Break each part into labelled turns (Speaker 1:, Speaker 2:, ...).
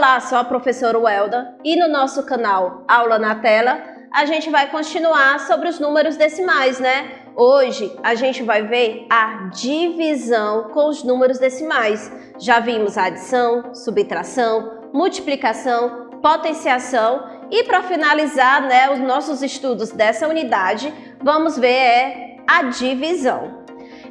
Speaker 1: Olá, sou a professora Welda e no nosso canal Aula na Tela a gente vai continuar sobre os números decimais, né? Hoje a gente vai ver a divisão com os números decimais. Já vimos a adição, subtração, multiplicação, potenciação e para finalizar, né, os nossos estudos dessa unidade, vamos ver a divisão.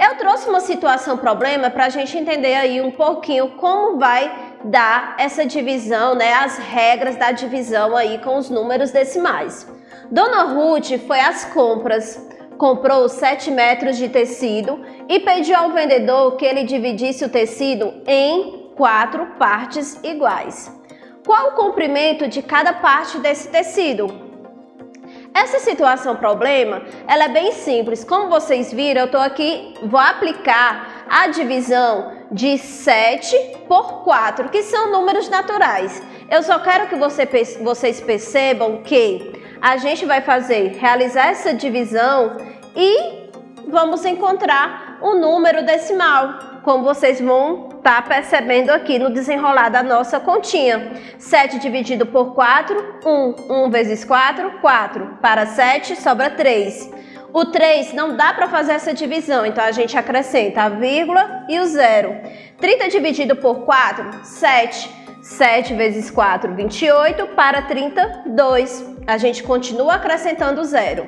Speaker 1: Eu trouxe uma situação problema para a gente entender aí um pouquinho como vai dar essa divisão, né, as regras da divisão aí com os números decimais. Dona Ruth foi às compras, comprou 7 metros de tecido e pediu ao vendedor que ele dividisse o tecido em 4 partes iguais. Qual o comprimento de cada parte desse tecido? Essa situação problema, ela é bem simples. Como vocês viram, eu estou aqui, vou aplicar a divisão de 7 por 4, que são números naturais. Eu só quero que vocês percebam que a gente vai realizar essa divisão e vamos encontrar um número decimal, como vocês vão estar percebendo aqui no desenrolar da nossa continha. 7 dividido por 4, 1. 1 vezes 4, 4. Para 7, sobra 3. O 3 não dá para fazer essa divisão, então a gente acrescenta a vírgula e o 0. 30 dividido por 4, 7. 7 vezes 4, 28. Para 30, 2. A gente continua acrescentando o 0.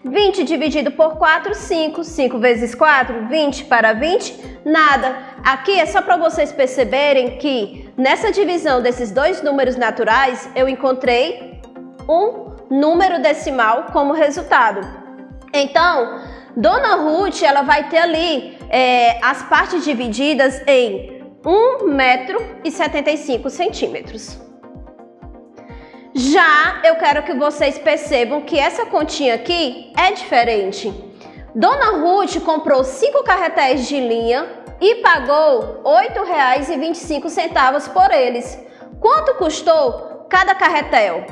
Speaker 1: 20 dividido por 4, 5. 5 vezes 4, 20. Para 20, nada. Aqui é só para vocês perceberem que nessa divisão desses dois números naturais, eu encontrei um número decimal como resultado. Então, Dona Ruth, ela vai ter ali as partes divididas em 1,75 m. Já eu quero que vocês percebam que essa continha aqui é diferente. Dona Ruth comprou 5 carretéis de linha e pagou R$ 8,25 por eles. Quanto custou cada carretel?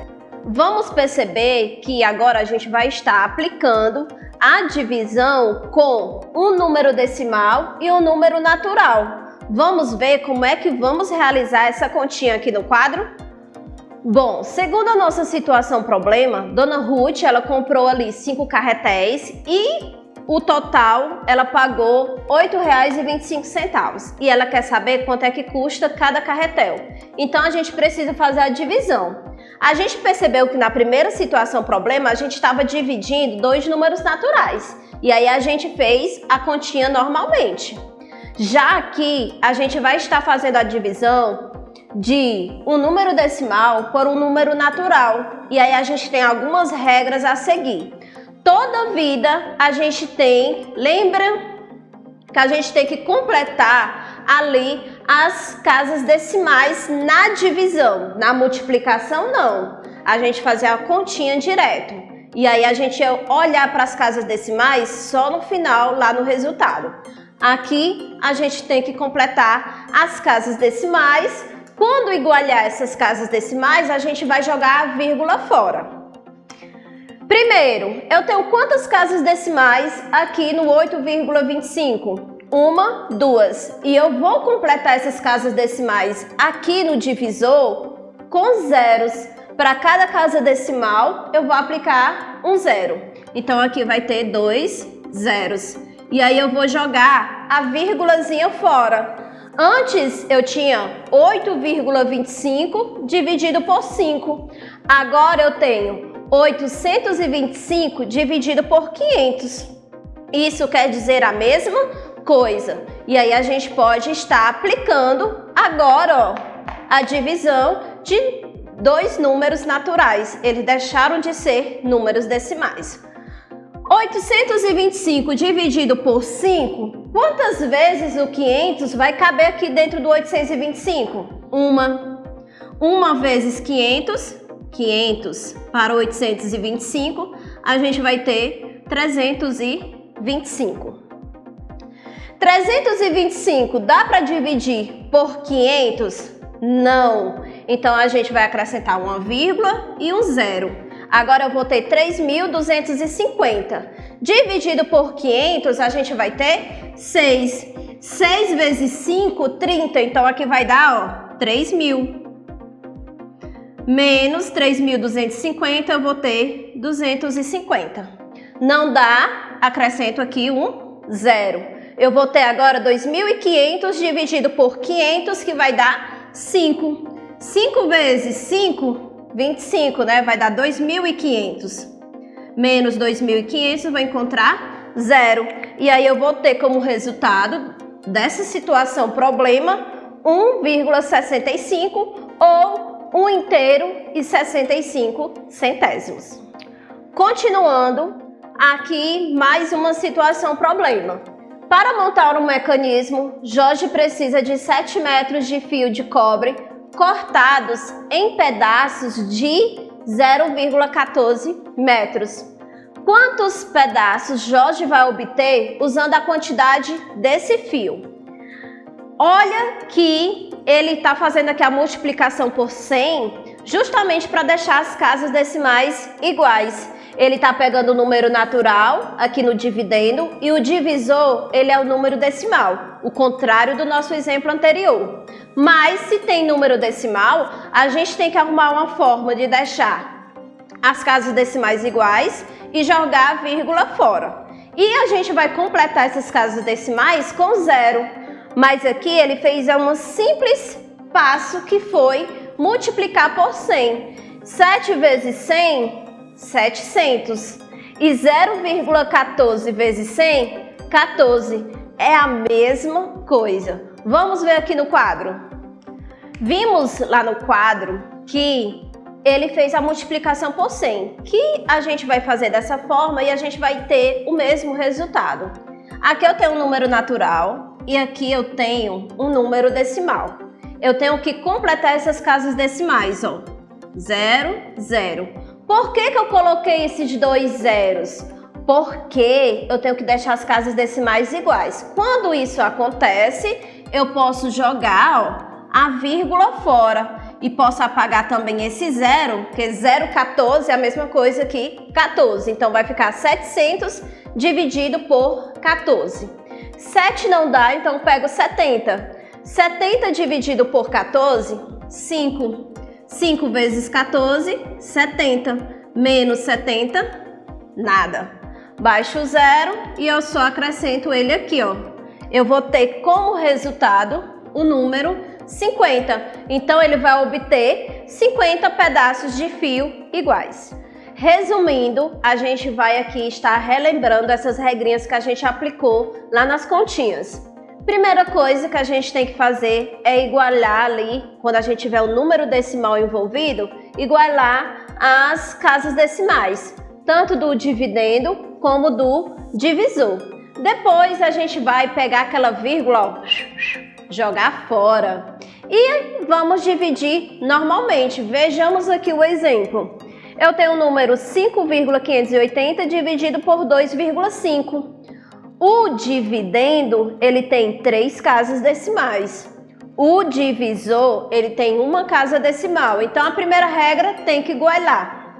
Speaker 1: Vamos perceber que agora a gente vai estar aplicando a divisão com um número decimal e um número natural. Vamos ver como é que vamos realizar essa continha aqui no quadro? Bom, segundo a nossa situação problema, Dona Ruth, ela comprou ali 5 carretéis e o total ela pagou R$ 8,25 e ela quer saber quanto é que custa cada carretel. Então a gente precisa fazer a divisão. A gente percebeu que na primeira situação problema a gente estava dividindo dois números naturais e aí a gente fez a continha normalmente. Já aqui a gente vai estar fazendo a divisão de um número decimal por um número natural e aí a gente tem algumas regras a seguir. Toda vida a gente tem, lembra que a gente tem que completar ali as casas decimais na divisão, na multiplicação não, a gente fazer a continha direto e aí a gente olhar para as casas decimais só no final, lá no resultado. Aqui a gente tem que completar as casas decimais. Quando igualar essas casas decimais, a gente vai jogar a vírgula fora. Primeiro, eu tenho quantas casas decimais aqui no 8,25? 1, 2. E eu vou completar essas casas decimais aqui no divisor com zeros. Para cada casa decimal, eu vou aplicar um zero. Então, aqui vai ter 2 zeros. E aí eu vou jogar a vírgulazinha fora. Antes eu tinha 8,25 dividido por 5. Agora eu tenho 825 dividido por 500. Isso quer dizer a mesma coisa. E aí a gente pode estar aplicando agora, ó, a divisão de dois números naturais. Eles deixaram de ser números decimais. 825 dividido por 5, quantas vezes o 500 vai caber aqui dentro do 825? Uma vezes 500, 500 para 825, a gente vai ter 325. 325 dá para dividir por 500? Não. Então, a gente vai acrescentar uma vírgula e um zero. Agora eu vou ter 3.250. Dividido por 500, a gente vai ter 6. 6 vezes 5, 30. Então, aqui vai dar, ó, 3.000. menos 3.250, eu vou ter 250. Não dá, acrescento aqui um zero. Eu vou ter agora 2.500 dividido por 500, que vai dar 5. 5 vezes 5, 25, né? Vai dar 2.500. Menos 2.500, vou encontrar zero. E aí eu vou ter como resultado dessa situação problema 1,65 ou 1 inteiro e 65 centésimos. Continuando, aqui mais uma situação problema. Para montar um mecanismo, Jorge precisa de 7 metros de fio de cobre cortados em pedaços de 0,14 metros. Quantos pedaços Jorge vai obter usando a quantidade desse fio? Olha que ele está fazendo aqui a multiplicação por 100 justamente para deixar as casas decimais iguais. Ele está pegando o número natural aqui no dividendo e o divisor ele é o número decimal, o contrário do nosso exemplo anterior. Mas se tem número decimal, a gente tem que arrumar uma forma de deixar as casas decimais iguais e jogar a vírgula fora. E a gente vai completar essas casas decimais com zero. Mas aqui ele fez um simples passo que foi multiplicar por 100. 7 vezes 100, 700. E 0,14 vezes 100, 14. É a mesma coisa. Vamos ver aqui no quadro. Vimos lá no quadro que ele fez a multiplicação por 100, que a gente vai fazer dessa forma e a gente vai ter o mesmo resultado. Aqui eu tenho um número natural e aqui eu tenho um número decimal. Eu tenho que completar essas casas decimais, ó. 0, 0. Por que eu coloquei esses dois zeros? Porque eu tenho que deixar as casas decimais iguais. Quando isso acontece, eu posso jogar, ó, a vírgula fora. E posso apagar também esse zero, porque 0,14 é a mesma coisa que 14. Então, vai ficar 700 dividido por 14. 7 não dá, então pego 70. 70 dividido por 14, 5. 5 vezes 14, 70. Menos 70, nada. Baixo o zero e eu só acrescento ele aqui, ó. Eu vou ter como resultado o número 50. Então, ele vai obter 50 pedaços de fio iguais. Resumindo, a gente vai aqui estar relembrando essas regrinhas que a gente aplicou lá nas continhas. Primeira coisa que a gente tem que fazer é igualar ali, quando a gente tiver um número decimal envolvido, igualar as casas decimais, tanto do dividendo como do divisor. Depois, a gente vai pegar aquela vírgula, ó, jogar fora. E vamos dividir normalmente. Vejamos aqui o exemplo. Eu tenho o número 5,580 dividido por 2,5. O dividendo, ele tem 3 casas decimais. O divisor, ele tem uma casa decimal. Então, a primeira regra tem que igualar.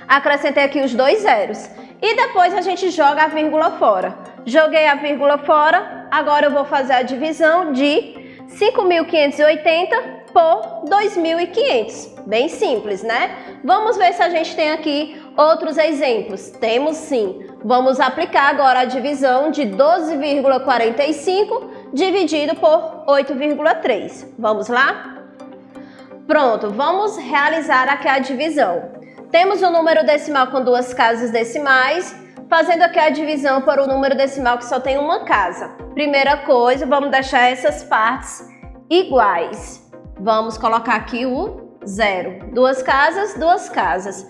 Speaker 1: Acrescentei aqui os dois zeros. E depois a gente joga a vírgula fora. Joguei a vírgula fora, agora eu vou fazer a divisão de 5.580 por 2.500. Bem simples, né? Vamos ver se a gente tem aqui outros exemplos. Temos sim. Vamos aplicar agora a divisão de 12,45 dividido por 8,3. Vamos lá? Pronto, vamos realizar aqui a divisão. Temos um número decimal com 2 casas decimais. Fazendo aqui a divisão por um número decimal que só tem uma casa. Primeira coisa, vamos deixar essas partes iguais. Vamos colocar aqui o 0. 2 casas, 2 casas.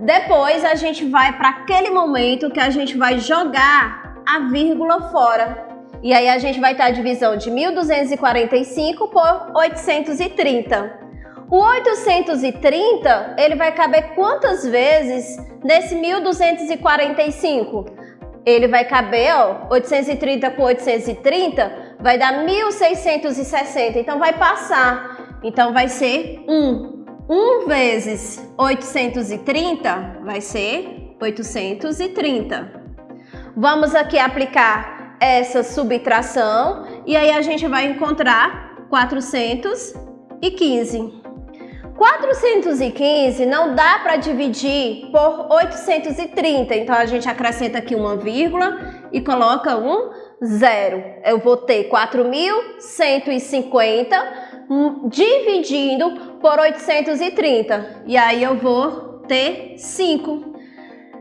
Speaker 1: Depois, a gente vai para aquele momento que a gente vai jogar a vírgula fora. E aí, a gente vai ter a divisão de 1.245 por 830. O 830, ele vai caber quantas vezes nesse 1.245? Ele vai caber, ó, 830 por 830, vai dar 1.660, então vai passar. Então, vai ser 1. 1 vezes 830 vai ser 830. Vamos aqui aplicar essa subtração e aí a gente vai encontrar 415. 415 não dá para dividir por 830, então a gente acrescenta aqui uma vírgula e coloca um zero. Eu vou ter 4.150 dividindo por 830, e aí eu vou ter 5.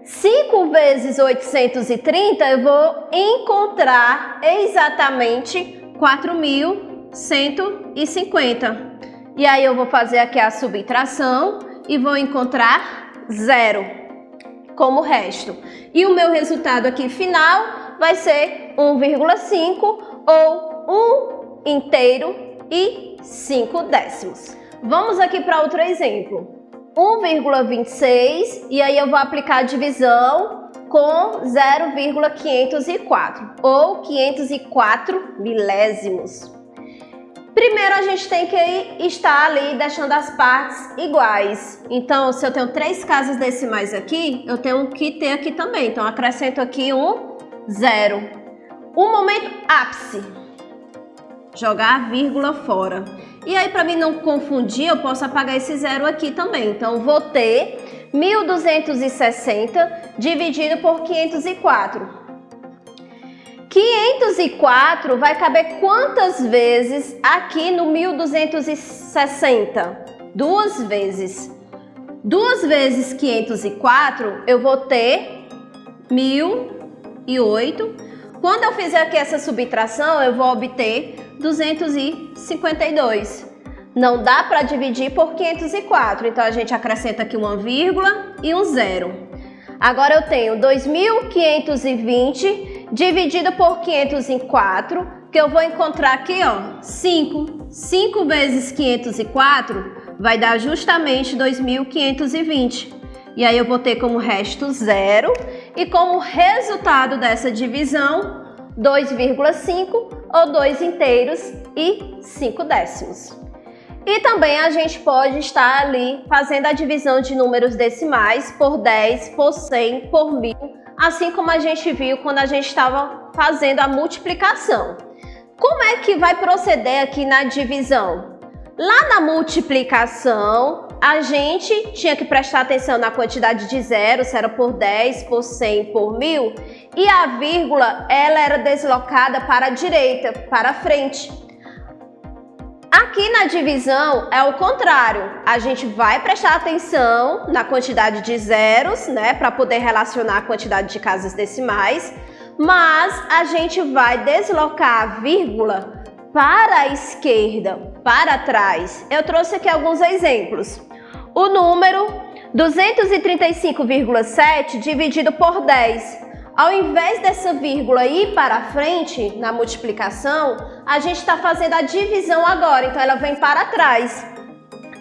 Speaker 1: 5 vezes 830, eu vou encontrar exatamente 4.150. E aí eu vou fazer aqui a subtração e vou encontrar 0 como resto. E o meu resultado aqui final vai ser 1,5 ou 1 inteiro e 5 décimos. Vamos aqui para outro exemplo. 1,26 e aí eu vou aplicar a divisão com 0,504 ou 504 milésimos. Primeiro a gente tem que estar ali deixando as partes iguais. Então, se eu tenho 3 casas decimais aqui, eu tenho que ter aqui também. Então, acrescento aqui um 0. O momento ápice. Jogar a vírgula fora. E aí, para mim não confundir, eu posso apagar esse 0 aqui também. Então, vou ter 1.260 dividido por 504. 504 vai caber quantas vezes aqui no 1.260? 2 vezes. 2 vezes 504, eu vou ter 1.008. Quando eu fizer aqui essa subtração, eu vou obter 252. Não dá para dividir por 504, então a gente acrescenta aqui uma vírgula e um 0. Agora eu tenho 2.520 dividido por 504, que eu vou encontrar aqui, ó, 5. 5 vezes 504 vai dar justamente 2.520. E aí eu vou ter como resto 0 e como resultado dessa divisão 2,5 ou 2 inteiros e 5 décimos. E também a gente pode estar ali fazendo a divisão de números decimais por 10, por 100, por 1000, assim como a gente viu quando a gente estava fazendo a multiplicação. Como é que vai proceder aqui na divisão? Lá na multiplicação, a gente tinha que prestar atenção na quantidade de zeros, se era por 10, por 100, por 1000, e a vírgula ela era deslocada para a direita, para a frente. Aqui na divisão é o contrário, a gente vai prestar atenção na quantidade de zeros, né, para poder relacionar a quantidade de casas decimais, mas a gente vai deslocar a vírgula para a esquerda, para trás. Eu trouxe aqui alguns exemplos. O número 235,7 dividido por 10. Ao invés dessa vírgula ir para a frente na multiplicação, a gente está fazendo a divisão agora, então ela vem para trás.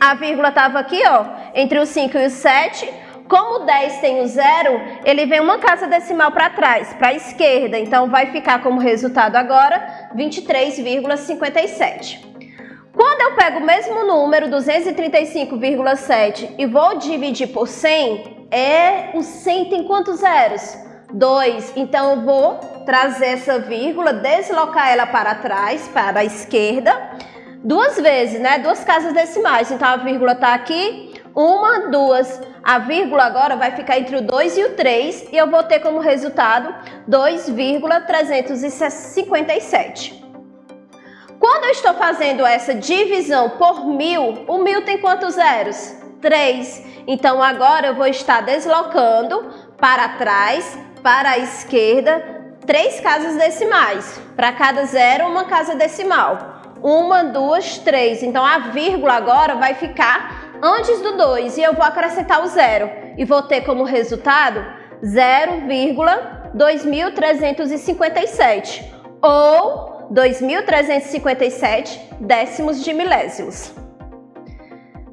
Speaker 1: A vírgula estava aqui, ó, entre o 5 e o 7. Como o 10 tem o 0, ele vem uma casa decimal para trás, para a esquerda. Então vai ficar como resultado agora 23,57. Quando eu pego o mesmo número, 235,7, e vou dividir por 100, o 100 tem quantos zeros? 2, então eu vou trazer essa vírgula, deslocar ela para trás, para a esquerda, 2 vezes, né? 2 casas decimais, então a vírgula está aqui, 1, 2, a vírgula agora vai ficar entre o 2 e o 3 e eu vou ter como resultado 2,357. Quando eu estou fazendo essa divisão por 1000, o 1000 tem quantos zeros? 3, então agora eu vou estar deslocando para trás, para a esquerda, 3 casas decimais. Para cada zero, uma casa decimal. 1, 2, 3. Então, a vírgula agora vai ficar antes do 2 e eu vou acrescentar o 0. E vou ter como resultado 0,2357 ou 2.357 décimos de milésimos.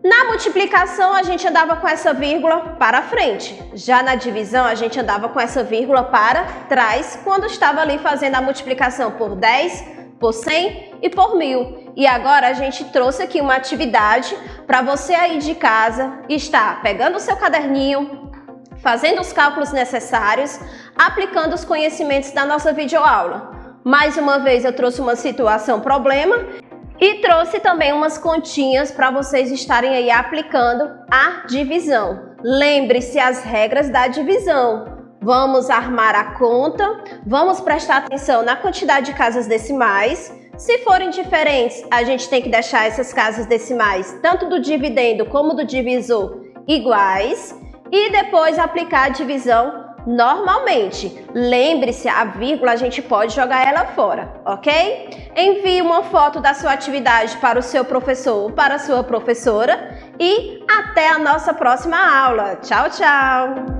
Speaker 1: Na multiplicação, a gente andava com essa vírgula para frente. Já na divisão, a gente andava com essa vírgula para trás, quando estava ali fazendo a multiplicação por 10, por 100 e por 1000. E agora a gente trouxe aqui uma atividade para você aí de casa estar pegando o seu caderninho, fazendo os cálculos necessários, aplicando os conhecimentos da nossa videoaula. Mais uma vez eu trouxe uma situação problema E trouxe também umas continhas para vocês estarem aí aplicando a divisão. Lembre-se as regras da divisão. Vamos armar a conta, vamos prestar atenção na quantidade de casas decimais. Se forem diferentes, a gente tem que deixar essas casas decimais, tanto do dividendo como do divisor, iguais. E depois aplicar a divisão normalmente. Lembre-se, a vírgula a gente pode jogar ela fora, ok? Envie uma foto da sua atividade para o seu professor ou para a sua professora e até a nossa próxima aula. Tchau, tchau!